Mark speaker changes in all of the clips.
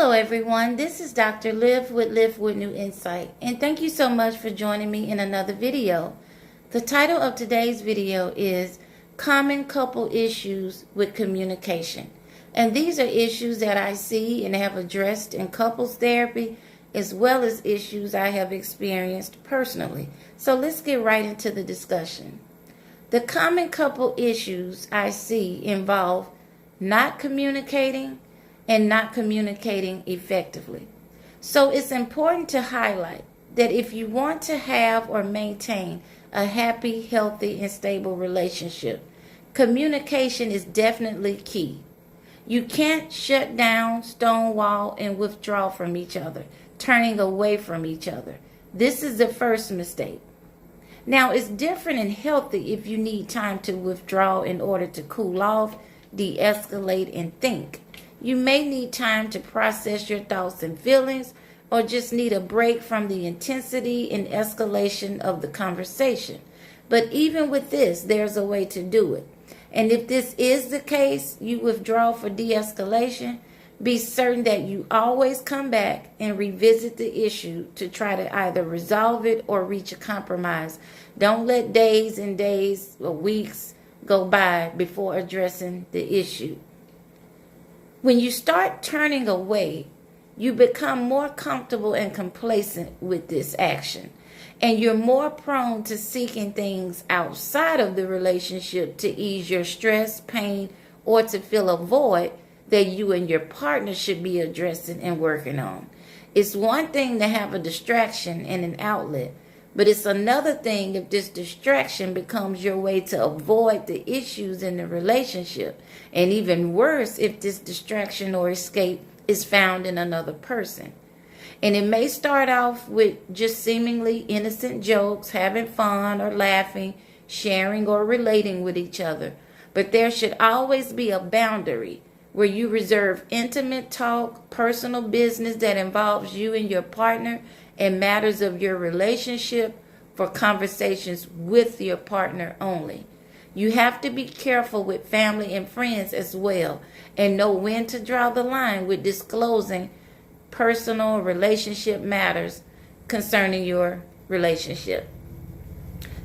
Speaker 1: Hello everyone, this is Dr. Liv with New Insight, and thank you so much for joining me in another video. The title of today's video is Common Couple Issues with Communication. And these are issues that I see and have addressed in couples therapy, as well as issues I have experienced personally. So let's get right into the discussion. The common couple issues I see involve not communicating and not communicating effectively. So it's important to highlight that if you want to have or maintain a happy, healthy, and stable relationship, communication is definitely key. You can't shut down, stonewall, and withdraw from each other, turning away from each other. This is the first mistake. Now, it's different and healthy if you need time to withdraw in order to cool off, de-escalate, and think. You may need time to process your thoughts and feelings, or just need a break from the intensity and escalation of the conversation. But even with this, there's a way to do it. And if this is the case, you withdraw for de-escalation, be certain that you always come back and revisit the issue to try to either resolve it or reach a compromise. Don't let days and days or weeks go by before addressing the issue. When you start turning away, you become more comfortable and complacent with this action. And you're more prone to seeking things outside of the relationship to ease your stress, pain, or to fill a void that you and your partner should be addressing and working on. It's one thing to have a distraction and an outlet, but it's another thing if this distraction becomes your way to avoid the issues in the relationship. And even worse if this distraction or escape is found in another person. And it may start off with just seemingly innocent jokes, having fun or laughing, sharing or relating with each other. But there should always be a boundary where you reserve intimate talk, personal business that involves you and your partner, and matters of your relationship for conversations with your partner only. You have to be careful with family and friends as well, and know when to draw the line with disclosing personal relationship matters concerning your relationship.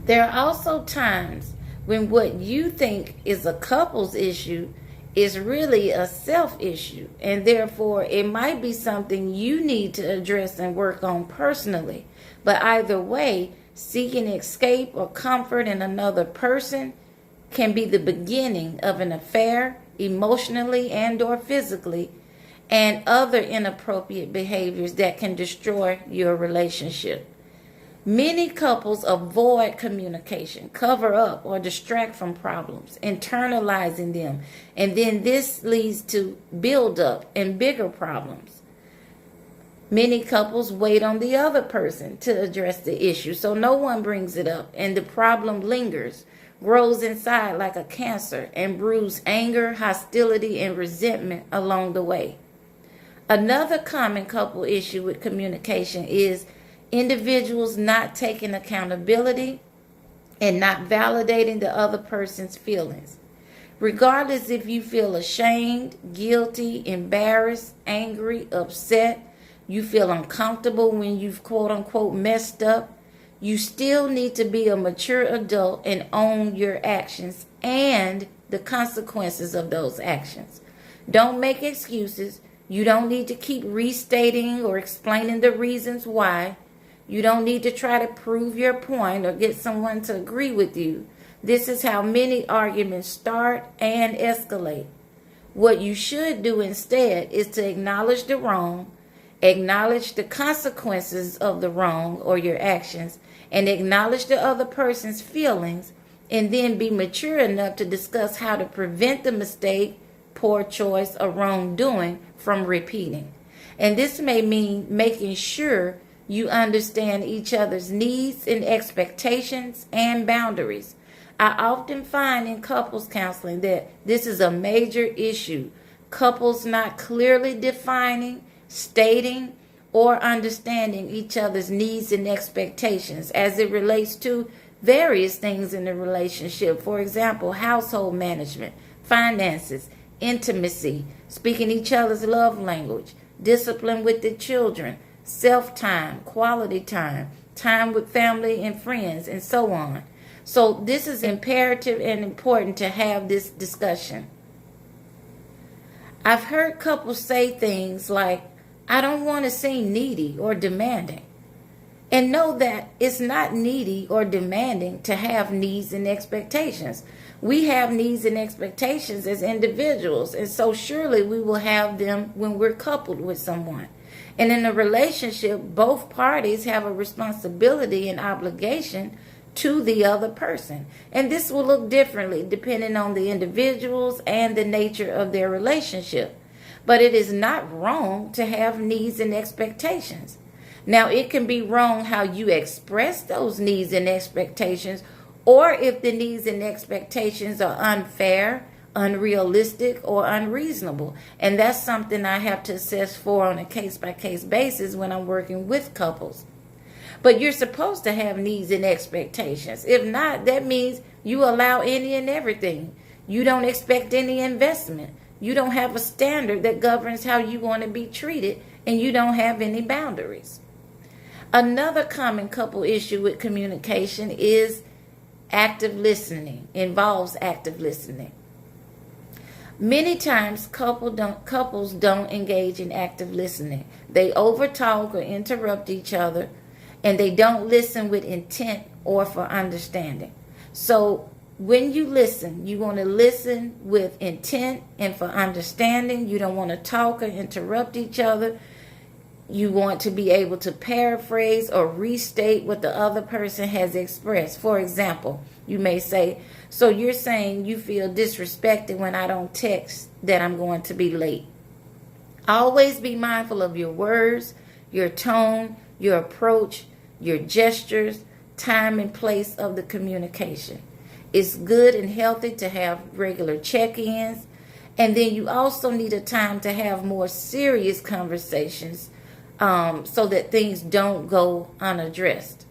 Speaker 1: There are also times when what you think is a couple's issue is really a self issue, and therefore it might be something you need to address and work on personally. But either way, seeking escape or comfort in another person can be the beginning of an affair, emotionally and or physically, and other inappropriate behaviors that can destroy your relationship. Many couples avoid communication, cover up, or distract from problems, internalizing them, and then this leads to build up and bigger problems. Many couples wait on the other person to address the issue, so no one brings it up, and the problem lingers, grows inside like a cancer, and brews anger, hostility, and resentment along the way. Another common couple issue with communication is individuals not taking accountability and not validating the other person's feelings. Regardless if you feel ashamed, guilty, embarrassed, angry, upset, you feel uncomfortable when you've quote unquote messed up, you still need to be a mature adult and own your actions and the consequences of those actions. Don't make excuses. You don't need to keep restating or explaining the reasons why. You don't need to try to prove your point or get someone to agree with you. This is how many arguments start and escalate. What you should do instead is to acknowledge the wrong, acknowledge the consequences of the wrong or your actions, and acknowledge the other person's feelings, and then be mature enough to discuss how to prevent the mistake, poor choice, or wrongdoing from repeating. And this may mean making sure you understand each other's needs and expectations and boundaries. I often find in couples counseling that this is a major issue. Couples not clearly defining, stating, or understanding each other's needs and expectations as it relates to various things in the relationship. For example, household management, finances, intimacy, speaking each other's love language, discipline with the children, self-time, quality time, time with family and friends, and so on. So this is imperative and important to have this discussion. I've heard couples say things like, I don't want to seem needy or demanding. And know that it's not needy or demanding to have needs and expectations. We have needs and expectations as individuals, and so surely we will have them when we're coupled with someone. And in a relationship, both parties have a responsibility and obligation to the other person. And this will look differently depending on the individuals and the nature of their relationship. But it is not wrong to have needs and expectations. Now, it can be wrong how you express those needs and expectations, or if the needs and expectations are unfair, unrealistic, or unreasonable. And that's something I have to assess for on a case-by-case basis when I'm working with couples. But you're supposed to have needs and expectations. If not, that means you allow any and everything. You don't expect any investment. You don't have a standard that governs how you want to be treated, and you don't have any boundaries. Another common couple issue with communication is active listening, involves active listening. Many times couples don't engage in active listening. They overtalk or interrupt each other, and they don't listen with intent or for understanding. So when you listen, you want to listen with intent and for understanding. You don't want to talk or interrupt each other. You want to be able to paraphrase or restate what the other person has expressed. For example, you may say, so you're saying you feel disrespected when I don't text that I'm going to be late. Always be mindful of your words, your tone, your approach, your gestures, time and place of the communication. It's good and healthy to have regular check-ins. And then you also need a time to have more serious conversations so that things don't go unaddressed.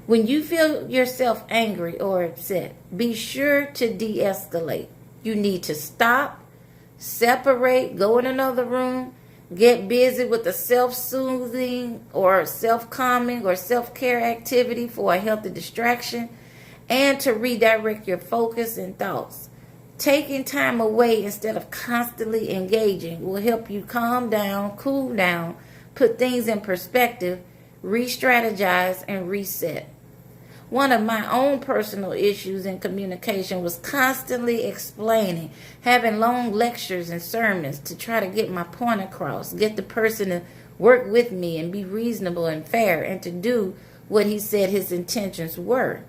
Speaker 1: When you feel yourself angry or upset, be sure to de-escalate. You need to stop, separate, go in another room, get busy with a self-soothing or self-calming or self-care activity for a healthy distraction, and to redirect your focus and thoughts. Taking time away instead of constantly engaging will help you calm down, cool down, put things in perspective, re-strategize, and reset. One of my own personal issues in communication was constantly explaining, having long lectures and sermons to try to get my point across, get the person to work with me and be reasonable and fair and to do what he said his intentions were.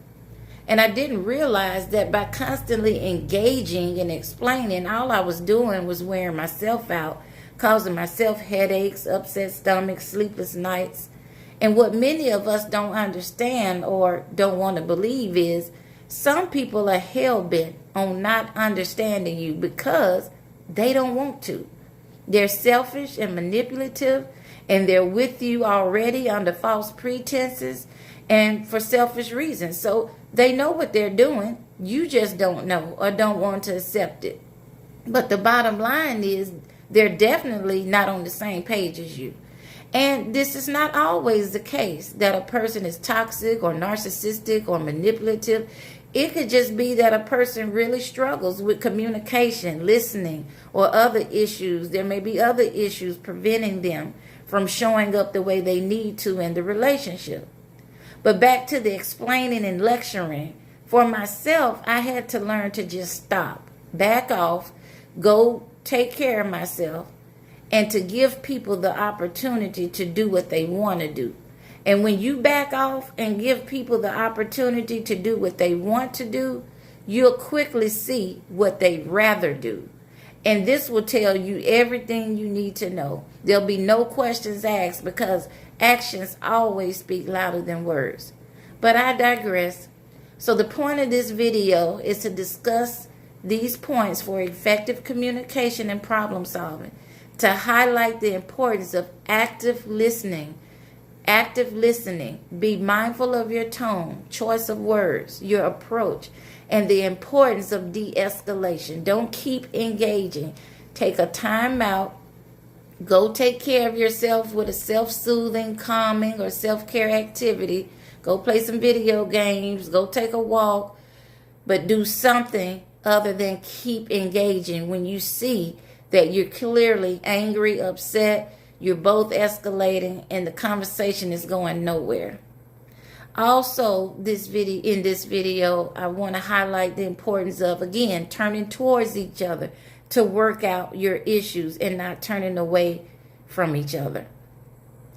Speaker 1: And I didn't realize that by constantly engaging and explaining, all I was doing was wearing myself out, causing myself headaches, upset stomachs, sleepless nights. And what many of us don't understand or don't want to believe is some people are hell-bent on not understanding you because they don't want to. They're selfish and manipulative, and they're with you already under false pretenses and for selfish reasons. So they know what they're doing. You just don't know or don't want to accept it. But the bottom line is they're definitely not on the same page as you. And this is not always the case that a person is toxic or narcissistic or manipulative. It could just be that a person really struggles with communication, listening, or other issues. There may be other issues preventing them from showing up the way they need to in the relationship. But back to the explaining and lecturing. For myself, I had to learn to just stop, back off, go take care of myself, and to give people the opportunity to do what they want to do. And when you back off and give people the opportunity to do what they want to do, you'll quickly see what they'd rather do. And this will tell you everything you need to know. There'll be no questions asked because actions always speak louder than words. But I digress. So the point of this video is to discuss these points for effective communication and problem solving, to highlight the importance of active listening. Active listening. Be mindful of your tone, choice of words, your approach, and the importance of de-escalation. Don't keep engaging. Take a time out Go take care of yourself with a self-soothing, calming, or self-care activity. Go play some video games. Go take a walk. But do something other than keep engaging when you see that you're clearly angry, upset, you're both escalating, and the conversation is going nowhere. Also, in this video, I want to highlight the importance of, again, turning towards each other to work out your issues and not turning away from each other.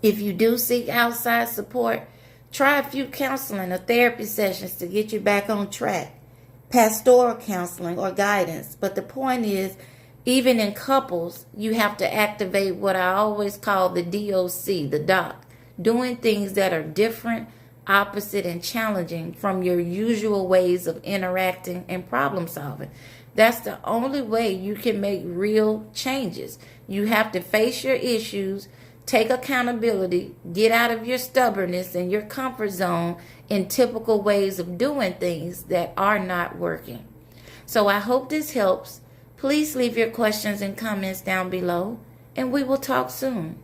Speaker 1: If you do seek outside support, try a few counseling or therapy sessions to get you back on track. Pastoral counseling or guidance. But the point is, even in couples, you have to activate what I always call the DOC, the doc, doing things that are different, opposite, and challenging from your usual ways of interacting and problem solving. That's the only way you can make real changes. You have to face your issues, take accountability, get out of your stubbornness and your comfort zone in typical ways of doing things that are not working. So I hope this helps. Please leave your questions and comments down below, and we will talk soon.